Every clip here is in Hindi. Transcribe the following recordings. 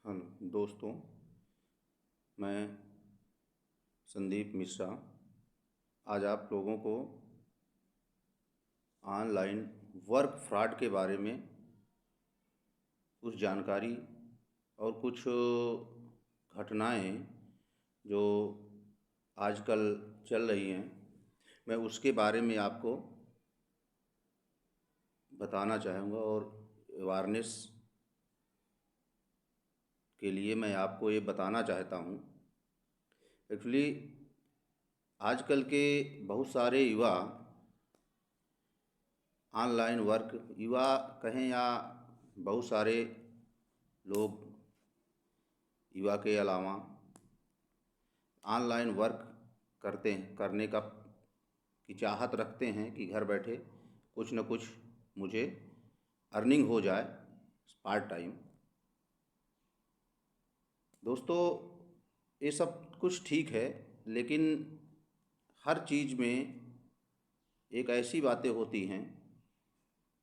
हेलो दोस्तों, मैं संदीप मिश्रा आज आप लोगों को ऑनलाइन वर्क फ्रॉड के बारे में कुछ जानकारी और कुछ घटनाएं जो आजकल चल रही हैं, मैं उसके बारे में आपको बताना चाहूँगा और अवेयरनेस के लिए मैं आपको ये बताना चाहता हूँ। एक्चुअली आजकल के बहुत सारे युवा ऑनलाइन वर्क, युवा कहें या बहुत सारे लोग युवा के अलावा ऑनलाइन वर्क करने की चाहत रखते हैं कि घर बैठे कुछ न कुछ मुझे अर्निंग हो जाए पार्ट टाइम। दोस्तों, ये सब कुछ ठीक है, लेकिन हर चीज़ में एक ऐसी बातें होती हैं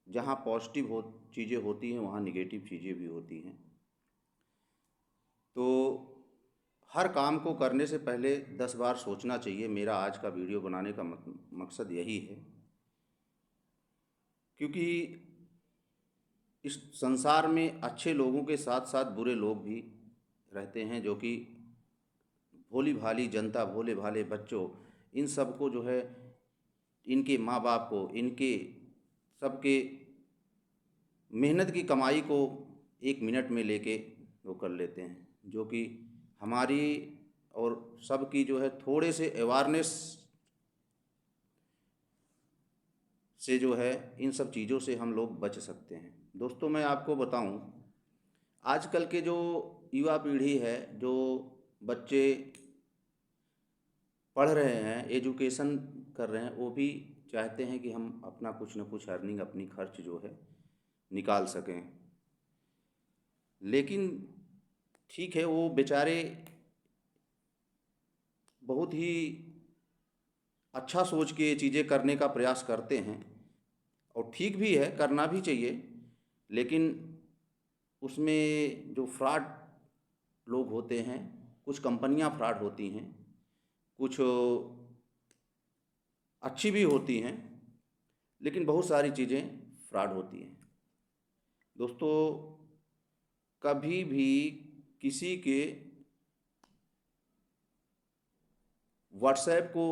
जहाँ पॉजिटिव चीज़ें होती हैं, वहाँ निगेटिव चीज़ें भी होती हैं। तो हर काम को करने से पहले 10 बार सोचना चाहिए। मेरा आज का वीडियो बनाने का मकसद यही है, क्योंकि इस संसार में अच्छे लोगों के साथ साथ बुरे लोग भी रहते हैं, जो कि भोली भाली जनता, भोले भाले बच्चों, इन सबको जो है, इनके माँ बाप को, इनके सबके मेहनत की कमाई को 1 मिनट में लेके वो कर लेते हैं, जो कि हमारी और सबकी जो है थोड़े से अवेयरनेस से जो है इन सब चीज़ों से हम लोग बच सकते हैं। दोस्तों, मैं आपको बताऊं, आजकल के जो युवा पीढ़ी है, जो बच्चे पढ़ रहे हैं, एजुकेशन कर रहे हैं, वो भी चाहते हैं कि हम अपना कुछ न कुछ अर्निंग, अपनी खर्च जो है निकाल सकें। लेकिन ठीक है, वो बेचारे बहुत ही अच्छा सोच के चीज़ें करने का प्रयास करते हैं, और ठीक भी है, करना भी चाहिए। लेकिन उसमें जो फ्रॉड लोग होते हैं, कुछ कंपनियां फ्रॉड होती हैं, कुछ अच्छी भी होती हैं, लेकिन बहुत सारी चीज़ें फ्रॉड होती हैं। दोस्तों, कभी भी किसी के व्हाट्सएप को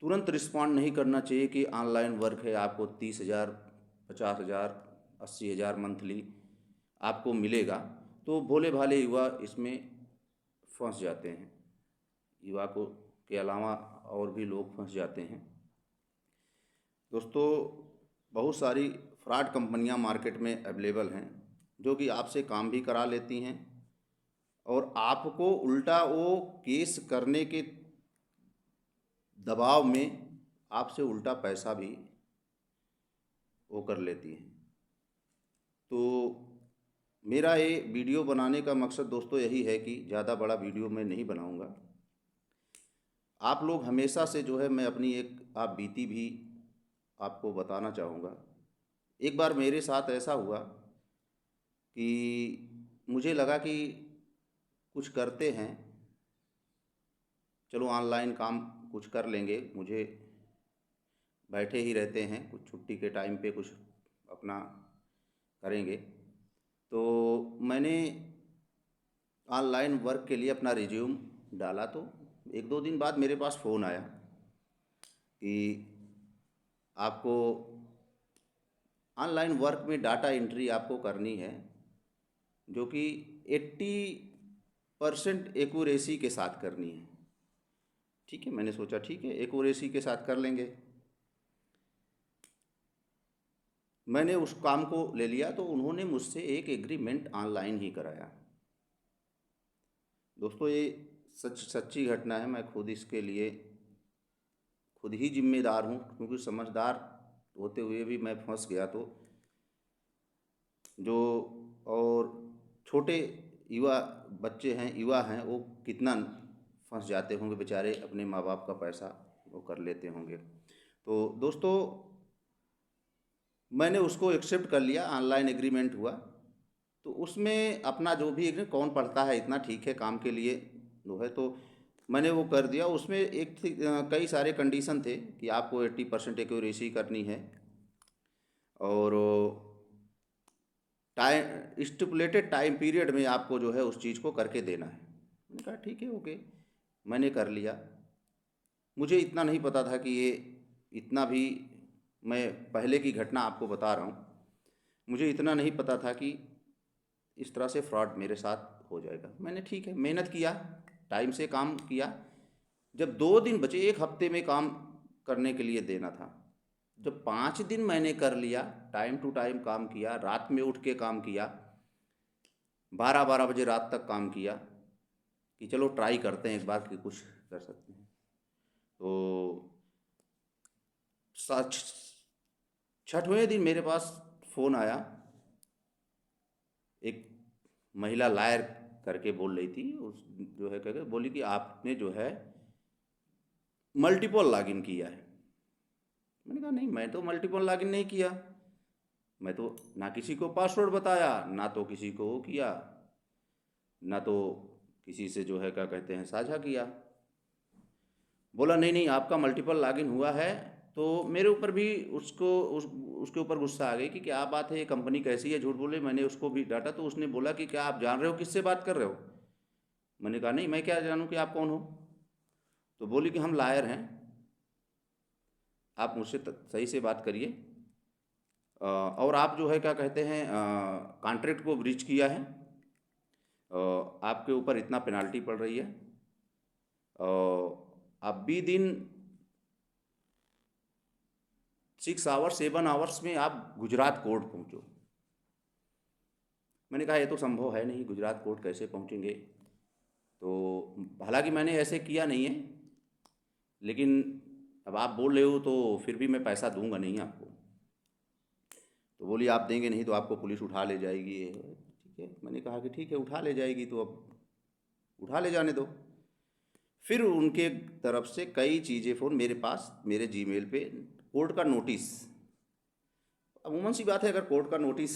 तुरंत रिस्पॉन्ड नहीं करना चाहिए कि ऑनलाइन वर्क है, आपको 30,000, 50,000, 80,000 मंथली आपको मिलेगा। तो भोले भाले युवा इसमें फंस जाते हैं। युवा को के अलावा और भी लोग फंस जाते हैं। दोस्तों, बहुत सारी फ्रॉड कंपनियां मार्केट में अवेलेबल हैं, जो कि आपसे काम भी करा लेती हैं, और आपको उल्टा वो केस करने के दबाव में आपसे उल्टा पैसा भी वो कर लेती हैं। तो मेरा ये वीडियो बनाने का मकसद दोस्तों यही है कि ज़्यादा बड़ा वीडियो मैं नहीं बनाऊंगा। आप लोग हमेशा से जो है, मैं अपनी एक आप बीती भी आपको बताना चाहूँगा। एक बार मेरे साथ ऐसा हुआ कि मुझे लगा कि कुछ करते हैं, चलो ऑनलाइन काम कुछ कर लेंगे, मुझे बैठे ही रहते हैं, कुछ छुट्टी के टाइम पे कुछ अपना करेंगे। तो मैंने ऑनलाइन वर्क के लिए अपना रिज्यूम डाला, तो 1-2 दिन बाद मेरे पास फ़ोन आया कि आपको ऑनलाइन वर्क में डाटा एंट्री आपको करनी है, जो कि 80% एक्यूरेसी के साथ करनी है। ठीक है, मैंने सोचा ठीक है, एक्यूरेसी के साथ कर लेंगे। मैंने उस काम को ले लिया, तो उन्होंने मुझसे एक एग्रीमेंट ऑनलाइन ही कराया। दोस्तों, ये सच्ची घटना है। मैं खुद इसके लिए खुद ही जिम्मेदार हूँ, क्योंकि समझदार होते हुए भी मैं फंस गया। तो जो और छोटे युवा बच्चे हैं, युवा हैं, वो कितना फंस जाते होंगे बेचारे, अपने माँ बाप का पैसा वो कर लेते होंगे। तो दोस्तों, मैंने उसको एक्सेप्ट कर लिया, ऑनलाइन एग्रीमेंट हुआ। तो उसमें अपना जो भी कौन पढ़ता है इतना, ठीक है काम के लिए जो है, तो मैंने वो कर दिया। उसमें कई सारे कंडीशन थे कि आपको 80% एक्यूरेसी करनी है और टाइम स्टिपुलेटेड टाइम पीरियड में आपको जो है उस चीज़ को करके देना है। मैंने कहा ठीक है, ओके, मैंने कर लिया। मुझे इतना नहीं पता था कि ये इतना भी, मैं पहले की घटना आपको बता रहा हूँ, मुझे इतना नहीं पता था कि इस तरह से फ्रॉड मेरे साथ हो जाएगा। मैंने ठीक है मेहनत किया, टाइम से काम किया। जब 2 दिन बचे, एक हफ्ते में काम करने के लिए देना था, जब 5 दिन मैंने कर लिया, टाइम टू टाइम काम किया, रात में उठ के काम किया, 12-12 बजे रात तक काम किया कि चलो ट्राई करते हैं एक बार कि कुछ कर सकते हैं। तो सच 6वें दिन मेरे पास फ़ोन आया, एक महिला लायर करके बोल रही थी, उस जो है करके बोली कि आपने जो है मल्टीपल लॉगिन किया है। मैंने कहा नहीं, मैं तो मल्टीपल लॉगिन नहीं किया, मैं तो ना किसी को पासवर्ड बताया, ना तो किसी को वो किया, ना तो किसी से जो है क्या कहते हैं साझा किया। बोला नहीं नहीं आपका मल्टीपल लॉगिन हुआ है। तो मेरे ऊपर भी उसके ऊपर गुस्सा आ गई कि क्या बात है, ये कंपनी कैसी है, झूठ बोले। मैंने उसको भी डांटा तो उसने बोला कि क्या आप जान रहे हो किससे बात कर रहे हो। मैंने कहा नहीं, मैं क्या जानूँ कि आप कौन हो। तो बोली कि हम लायर हैं, आप मुझसे सही से बात करिए, और आप जो है क्या कहते हैं कॉन्ट्रैक्ट को ब्रीच किया है, आपके ऊपर इतना पेनाल्टी पड़ रही है, आप भी दिन 6 आवर्स 7 आवर्स में आप गुजरात कोर्ट पहुँचो। मैंने कहा ये तो संभव है नहीं, गुजरात कोर्ट कैसे पहुँचेंगे। तो हालांकि मैंने ऐसे किया नहीं है, लेकिन अब आप बोल रहे हो तो फिर भी मैं पैसा दूंगा नहीं आपको। तो बोली आप देंगे नहीं तो आपको पुलिस उठा ले जाएगी। ये ठीक है, मैंने कहा कि ठीक है उठा ले जाएगी तो अब उठा ले जाने दो। फिर उनके तरफ से कई चीज़ें फ़ोन मेरे पास, मेरे जीमेल पे कोर्ट का नोटिस। अमूमन सी बात है, अगर कोर्ट का नोटिस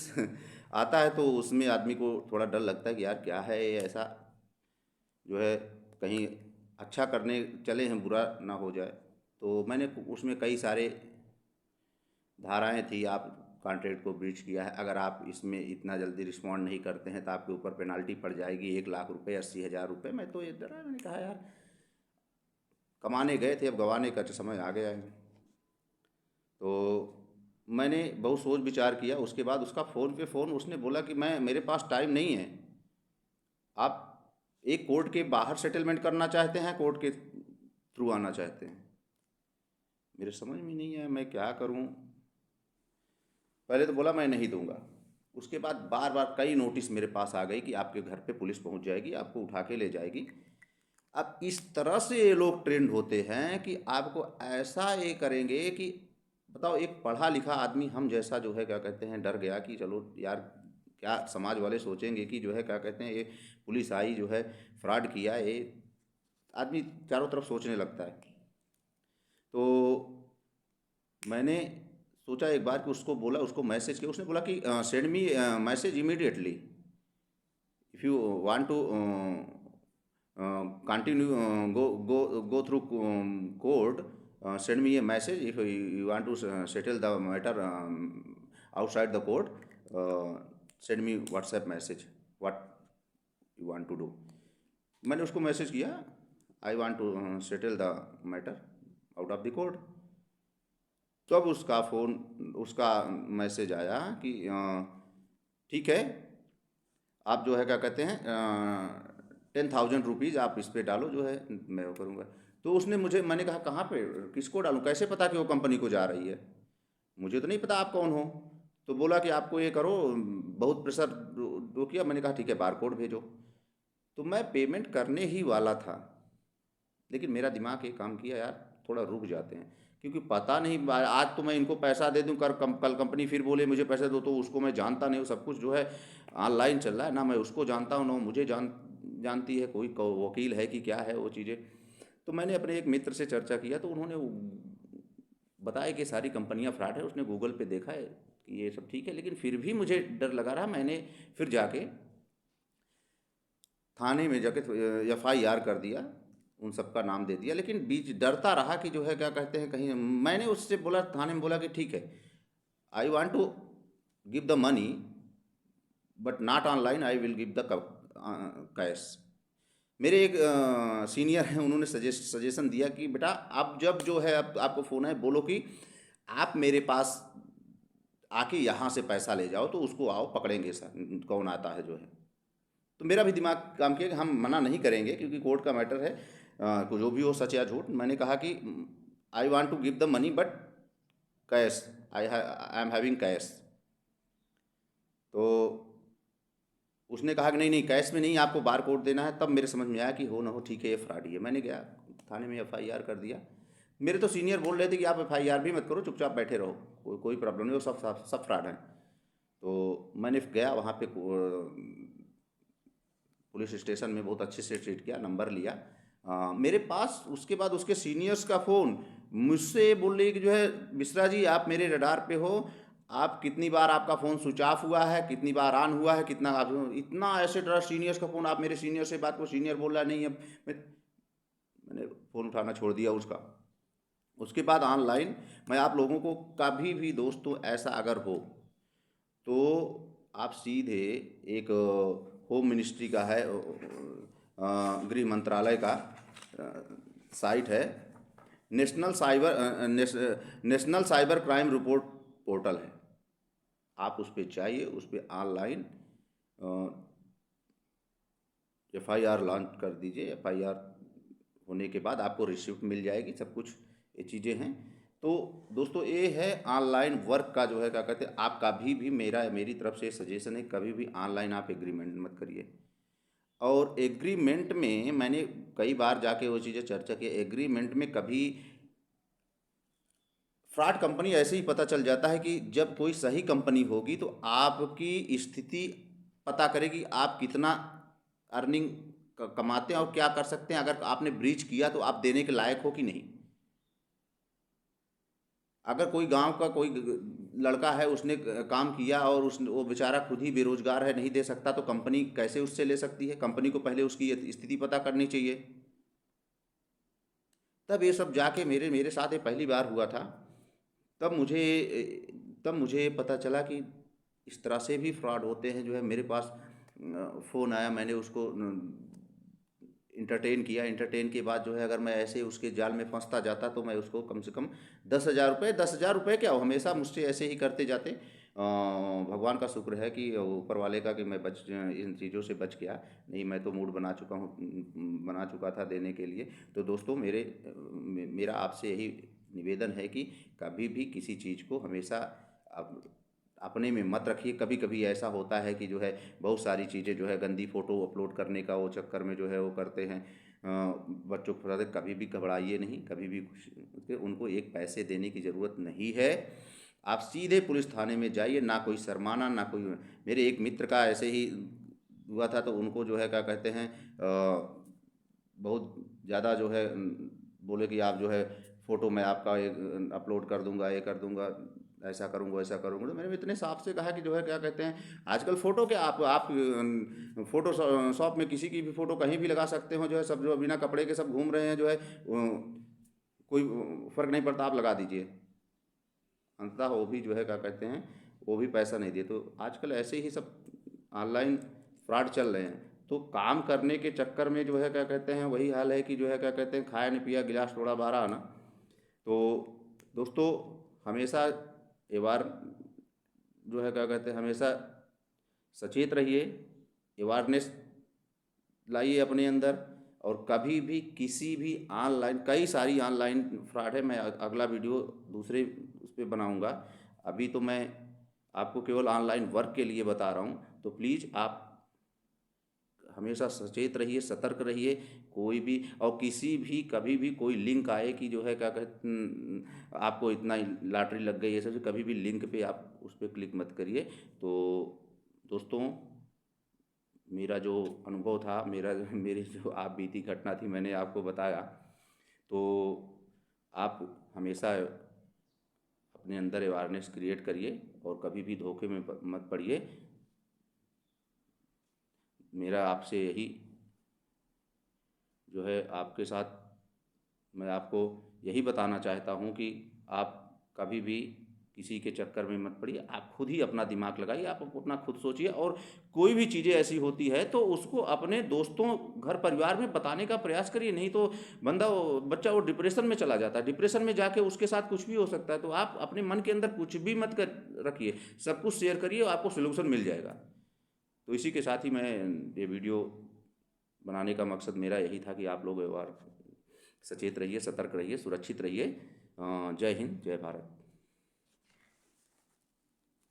आता है तो उसमें आदमी को थोड़ा डर लगता है कि यार क्या है ये, ऐसा जो है कहीं अच्छा करने चले हैं बुरा ना हो जाए। तो मैंने उसमें कई सारे धाराएं थी, आप कॉन्ट्रैक्ट को ब्रीच किया है, अगर आप इसमें इतना जल्दी रिस्पॉन्ड नहीं करते हैं तो आपके ऊपर पेनाल्टी पड़ जाएगी 1 लाख रुपए 80,000 रुपये। मैं तो ये डरा, मैंने कहा यार कमाने गए थे, अब गंवाने का तो समय आ गया है। तो मैंने बहुत सोच विचार किया, उसके बाद उसका फ़ोन पे फ़ोन, उसने बोला कि मैं, मेरे पास टाइम नहीं है, आप एक कोर्ट के बाहर सेटलमेंट करना चाहते हैं, कोर्ट के थ्रू आना चाहते हैं। मेरे समझ में नहीं आया मैं क्या करूं। पहले तो बोला मैं नहीं दूंगा, उसके बाद बार बार कई नोटिस मेरे पास आ गई कि आपके घर पे पुलिस पहुंच जाएगी, आपको उठा के ले जाएगी। अब इस तरह से ये लोग ट्रेंड होते हैं कि आपको ऐसा ये करेंगे कि बताओ, एक पढ़ा लिखा आदमी हम जैसा जो है क्या कहते हैं डर गया कि चलो यार क्या समाज वाले सोचेंगे कि जो है क्या कहते हैं ये पुलिस आई जो है फ्रॉड किया, ये आदमी चारों तरफ सोचने लगता है। तो मैंने सोचा एक बार कि उसको बोला, उसको मैसेज किया, उसने बोला कि send me message immediately if you want to continue go through court, send me a message if you want to settle the matter outside the court, send me WhatsApp message what you want to do। मैंने उसको मैसेज किया I want to settle the matter out of the court. तब उसका फ़ोन, उसका मैसेज आया कि ठीक है आप जो है क्या कहते हैं 10,000 रुपीज़ आप इस पे डालो, जो है मैं वो करूँगा। तो उसने मुझे, मैंने कहा कहाँ पे किसको डालूँ, कैसे पता कि वो कंपनी को जा रही है, मुझे तो नहीं पता आप कौन हो। तो बोला कि आपको ये करो, बहुत प्रेशर दो किया। मैंने कहा ठीक है बार कोड भेजो। तो मैं पेमेंट करने ही वाला था, लेकिन मेरा दिमाग एक काम किया यार थोड़ा रुक जाते हैं, क्योंकि पता नहीं आज तो मैं इनको पैसा दे दूं, कल कंपनी फिर बोले मुझे पैसे दो, तो उसको मैं जानता नहीं हूँ। सब कुछ जो है ऑनलाइन चल रहा है ना, मैं उसको जानता हूँ ना मुझे जानती है, कोई वकील है कि क्या है वो चीज़ें। तो मैंने अपने एक मित्र से चर्चा किया तो उन्होंने बताया कि सारी कंपनियां फ्रॉड है। उसने गूगल पे देखा है कि ये सब ठीक है, लेकिन फिर भी मुझे डर लगा रहा। मैंने फिर जाके थाने में जाके FIR कर दिया, उन सब का नाम दे दिया, लेकिन बीच डरता रहा कि जो है क्या कहते हैं कहीं। मैंने उससे बोला, थाने में बोला कि ठीक है, I want to give the money but not online, I will give the cash. मेरे एक सीनियर हैं, उन्होंने सजेशन दिया कि बेटा आप जब जो है आपको फ़ोन है, बोलो कि आप मेरे पास आके यहाँ से पैसा ले जाओ, तो उसको आओ पकड़ेंगे सर, कौन आता है जो है। तो मेरा भी दिमाग काम किया कि हम मना नहीं करेंगे, क्योंकि कोर्ट का मैटर है, जो भी हो सच या झूठ। मैंने कहा कि I want to give the money but cash, I am having cash. तो उसने कहा कि नहीं नहीं, कैश में नहीं, आपको बार कोड देना है। तब मेरे समझ में आया कि हो ना हो ठीक है, ये फ्रॉड ही है। मैंने गया थाने में FIR कर दिया। मेरे तो सीनियर बोल रहे थे कि आप FIR भी मत करो, चुपचाप बैठे रहो, कोई प्रॉब्लम नहीं, वो सब फ्रॉड है। तो मैंने गया वहाँ पे, पुलिस स्टेशन में बहुत अच्छे से ट्रीट किया, नंबर लिया। मेरे पास उसके बाद उसके सीनियर्स का फ़ोन मुझसे बोल रही कि जो है मिश्रा जी आप मेरे रडार पे हो, आप कितनी बार आपका फ़ोन स्विच ऑफ हुआ है, कितनी बार ऑन हुआ है, कितना आप इतना ऐसे डरा। सीनियर्स का फ़ोन, आप मेरे सीनियर से बात को, सीनियर बोल रहा नहीं अब मैंने फ़ोन उठाना छोड़ दिया उसका। उसके बाद ऑनलाइन मैं आप लोगों को कभी भी दोस्तों ऐसा अगर हो तो आप सीधे एक होम मिनिस्ट्री का है, गृह मंत्रालय का साइट है, national cyber crime report portal है। आप उस पर जाइए, उस पर ऑनलाइन FIR लॉन्च कर दीजिए। FIR होने के बाद आपको रिसिप्ट मिल जाएगी, सब कुछ ये चीज़ें हैं। तो दोस्तों ये है ऑनलाइन वर्क का जो है क्या कहते हैं, आप कभी भी, मेरी तरफ से सजेशन है, कभी भी ऑनलाइन आप एग्रीमेंट मत करिए। और एग्रीमेंट में मैंने कई बार जाके वो चीज़ें चर्चा की, एग्रीमेंट में कभी फ्रॉड कंपनी ऐसे ही पता चल जाता है कि जब कोई सही कंपनी होगी तो आपकी स्थिति पता करेगी, आप कितना अर्निंग कमाते हैं और क्या कर सकते हैं। अगर आपने ब्रीच किया तो आप देने के लायक हो कि नहीं। अगर कोई गांव का कोई लड़का है, उसने काम किया और वो बेचारा खुद ही बेरोजगार है, नहीं दे सकता, तो कंपनी कैसे उससे ले सकती है। कंपनी को पहले उसकी ये स्थिति पता करनी चाहिए। तब ये सब जाके मेरे मेरे साथ ये पहली बार हुआ था। तब मुझे तब मुझे पता चला कि इस तरह से भी फ्रॉड होते हैं। जो है मेरे पास फ़ोन आया, मैंने उसको इंटरटेन किया। इंटरटेन के बाद जो है अगर मैं ऐसे उसके जाल में फंसता जाता तो मैं उसको कम से कम 10,000 रुपये, 10,000 रुपये क्या, वो हमेशा मुझसे ऐसे ही करते जाते। भगवान का शुक्र है कि ऊपर वाले का कि मैं इन चीज़ों से बच गया। नहीं मैं तो मूड बना चुका था देने के लिए। तो दोस्तों मेरा आपसे यही निवेदन है कि कभी भी किसी चीज़ को हमेशा आप अपने में मत रखिए। कभी कभी ऐसा होता है कि जो है बहुत सारी चीज़ें जो है गंदी फ़ोटो अपलोड करने का वो चक्कर में जो है वो करते हैं, बच्चों को फंसाते। कभी भी घबराइए नहीं, कभी भी कुछ उनको एक पैसे देने की ज़रूरत नहीं है। आप सीधे पुलिस थाने में जाइए, ना कोई शर्माना ना कोई। मेरे एक मित्र का ऐसे ही हुआ था, तो उनको जो है क्या कहते हैं बहुत ज़्यादा जो है बोले कि आप जो है फ़ोटो मैं आपका एक अपलोड कर दूंगा, ये कर दूंगा, ऐसा करूंगा वैसा करूंगा। तो मैंने इतने साफ से कहा कि जो है क्या कहते हैं आजकल फ़ोटो क्या, आप फ़ोटो शॉप में किसी की भी फ़ोटो कहीं भी लगा सकते हो। जो है सब जो बिना कपड़े के सब घूम रहे हैं, जो है कोई फ़र्क नहीं पड़ता, आप लगा दीजिए। अंततः वो भी जो है क्या कहते हैं वो भी पैसा नहीं दिए। तो आजकल ऐसे ही सब ऑनलाइन फ्रॉड चल रहे हैं। तो काम करने के चक्कर में जो है क्या कहते हैं वही हाल है कि जो है क्या कहते हैं खाया नहीं पिया गिलास थोड़ा बारह आना। तो दोस्तों हमेशा ये बार जो है क्या कहते हैं हमेशा सचेत रहिए, अवेयरनेस लाइए अपने अंदर। और कभी भी किसी भी ऑनलाइन, कई सारी ऑनलाइन फ्रॉड है, मैं अगला वीडियो दूसरे उस पर बनाऊंगा। अभी तो मैं आपको केवल ऑनलाइन वर्क के लिए बता रहा हूँ। तो प्लीज़ आप हमेशा सचेत रहिए, सतर्क रहिए। कोई भी और किसी भी कभी भी कोई लिंक आए कि जो है क्या कहते आपको इतना लॉटरी लग गई, ये सब कभी भी लिंक पे आप उस पर क्लिक मत करिए। तो दोस्तों मेरा जो अनुभव था, मेरी जो आप बीती घटना थी मैंने आपको बताया। तो आप हमेशा अपने अंदर अवेयरनेस क्रिएट करिए और कभी भी धोखे में मत पड़िए। मेरा आपसे यही जो है आपके साथ मैं आपको यही बताना चाहता हूँ कि आप कभी भी किसी के चक्कर में मत पड़िए। आप खुद ही अपना दिमाग लगाइए, आप अपना खुद सोचिए, और कोई भी चीज़ें ऐसी होती है तो उसको अपने दोस्तों, घर परिवार में बताने का प्रयास करिए। नहीं तो बच्चा वो डिप्रेशन में चला जाता है। डिप्रेशन में जाके उसके साथ कुछ भी हो सकता है। तो आप अपने मन के अंदर कुछ भी मत कर रखिए, सब कुछ शेयर करिए, आपको सोल्यूशन मिल जाएगा। तो इसी के साथ ही मैं ये वीडियो बनाने का मकसद मेरा यही था कि आप लोग व्यवहार सचेत रहिए, सतर्क रहिए, सुरक्षित रहिए। जय हिंद, जय भारत।